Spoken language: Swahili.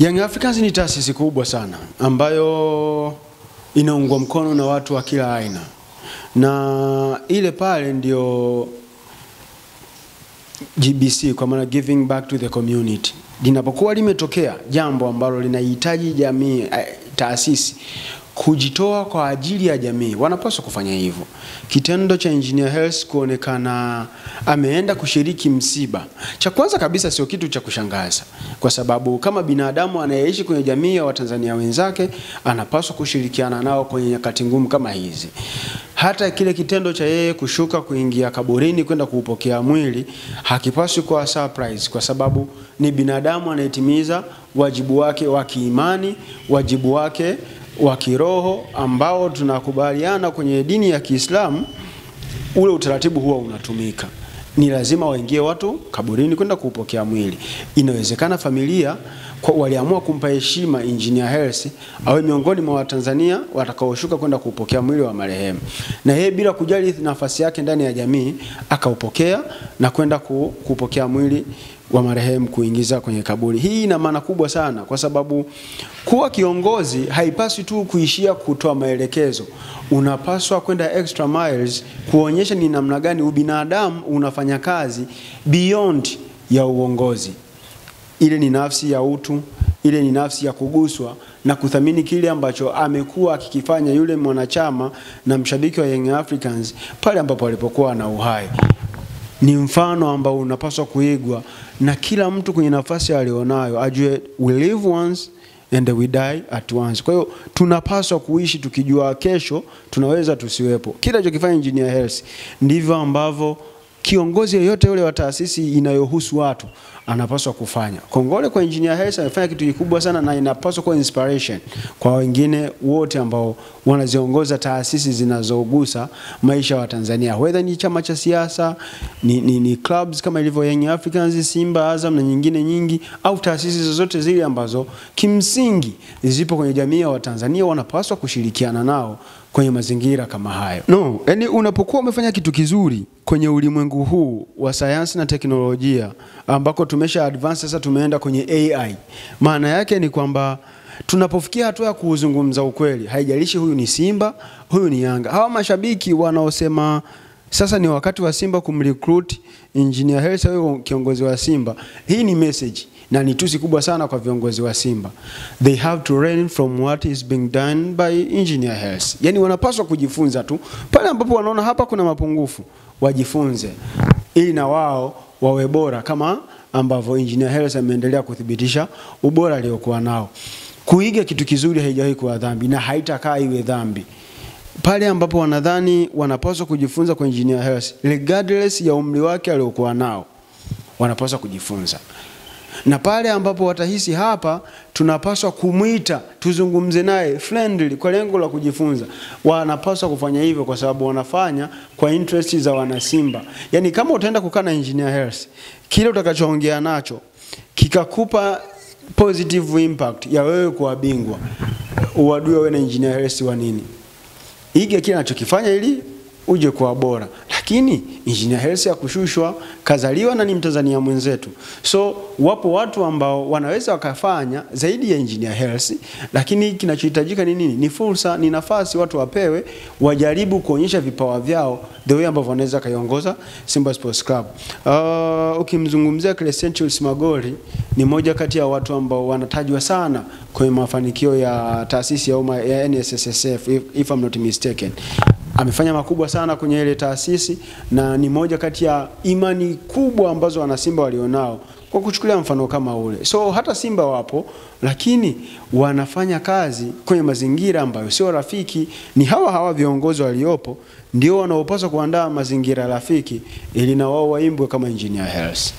Young Africans ni taasisi kubwa sana ambayo inaungwa mkono na watu wa kila aina, na ile pale ndio GBC, kwa maana giving back to the community. Linapokuwa limetokea jambo ambalo linahitaji jamii, taasisi kujitoa kwa ajili ya jamii, wanapaswa kufanya hivyo. Kitendo cha Engineer Hersi kuonekana ameenda kushiriki msiba, cha kwanza kabisa sio kitu cha kushangaza, kwa sababu kama binadamu anayeishi kwenye jamii ya Watanzania wenzake, anapaswa kushirikiana nao kwenye nyakati ngumu kama hizi. Hata kile kitendo cha yeye kushuka kuingia kaburini kwenda kuupokea mwili hakipaswi kuwa surprise, kwa sababu ni binadamu anayetimiza wajibu wake wa kiimani, wajibu wake wa kiroho ambao tunakubaliana kwenye dini ya Kiislamu. Ule utaratibu huwa unatumika, ni lazima waingie watu kaburini kwenda kuupokea mwili. Inawezekana familia waliamua kumpa heshima Engineer Hersi awe miongoni mwa Watanzania watakaoshuka kwenda kuupokea mwili wa marehemu, na yeye bila kujali nafasi yake ndani ya jamii akaupokea na kwenda kuupokea mwili wa marehemu kuingiza kwenye kaburi. Hii ina maana kubwa sana, kwa sababu kuwa kiongozi haipaswi tu kuishia kutoa maelekezo. Unapaswa kwenda extra miles kuonyesha ni namna gani ubinadamu unafanya kazi beyond ya uongozi. Ile ni nafsi ya utu, ile ni nafsi ya kuguswa na kuthamini kile ambacho amekuwa akikifanya yule mwanachama na mshabiki wa Young Africans pale ambapo alipokuwa na uhai. Ni mfano ambao unapaswa kuigwa na kila mtu kwenye nafasi alionayo, ajue we live once and we die at once. Kwa hiyo tunapaswa kuishi tukijua kesho tunaweza tusiwepo. Kila alichokifanya Engineer Hersi ndivyo ambavyo kiongozi yeyote yule wa taasisi inayohusu watu anapaswa kufanya. Kongole kwa Engineer Hersi, amefanya kitu kikubwa sana na inapaswa kuwa inspiration kwa wengine wote ambao wanaziongoza taasisi zinazogusa maisha wa Tanzania. Whether ni chama cha siasa, ni clubs kama ilivyo Young Africans, Simba, Azam na nyingine nyingi, au taasisi zozote zile ambazo kimsingi zipo kwenye jamii ya Watanzania, wanapaswa kushirikiana nao kwenye mazingira kama hayo. No, yani unapokuwa umefanya kitu kizuri kwenye ulimwengu huu wa sayansi na teknolojia ambako tumesha advance, sasa tumeenda kwenye AI. Maana yake ni kwamba tunapofikia hatua ya kuzungumza ukweli, haijalishi huyu ni Simba, huyu ni Yanga. Hawa mashabiki wanaosema sasa ni wakati wa Simba kumrecruit Engineer Hersi huyo kiongozi wa Simba, hii ni message na ni tusi kubwa sana kwa viongozi wa Simba. They have to learn from what is being done by Engineer Hersi. Yani wanapaswa kujifunza tu pale ambapo wanaona hapa kuna mapungufu, wajifunze ili na wao wawe bora kama ambavyo Engineer Hersi ameendelea kuthibitisha ubora aliokuwa nao. Kuiga kitu kizuri haijawahi kuwa dhambi na haitakaa iwe dhambi. Pale ambapo wanadhani wanapaswa kujifunza kwa Engineer Hersi, regardless ya umri wake aliokuwa nao, wanapaswa kujifunza. Na pale ambapo watahisi hapa tunapaswa kumuita tuzungumze naye friendly kwa lengo la kujifunza, wanapaswa kufanya hivyo, kwa sababu wanafanya kwa interest za wana Simba. Yani kama utaenda kukaa na Engineer Hersi, kile utakachoongea nacho kikakupa positive impact ya wewe kuwa bingwa, uadui wewe na Engineer Hersi wa nini? Iga kile anachokifanya ili uje kuwa bora. Lakini Engineer Hersi hakushushwa, kazaliwa na ni Mtanzania mwenzetu. So wapo watu ambao wanaweza wakafanya zaidi ya Engineer Hersi, lakini kinachohitajika ni nini? Ni fursa, ni nafasi watu wapewe, wajaribu kuonyesha vipawa vyao the way ambavyo wanaweza kaiongoza Simba Sports Club. Ukimzungumzia Crescentius Magori, ni moja kati ya watu ambao wanatajwa sana kwenye mafanikio ya taasisi ya umma ya NSSF, if I'm not mistaken. Amefanya makubwa sana kwenye ile taasisi na ni moja kati ya imani kubwa ambazo wana Simba walionao kwa kuchukulia mfano kama ule. So hata Simba wapo, lakini wanafanya kazi kwenye mazingira ambayo sio rafiki. Ni hawa viongozi waliopo ndio wanaopaswa kuandaa mazingira rafiki ili na wao waimbwe kama Engineer Hersi.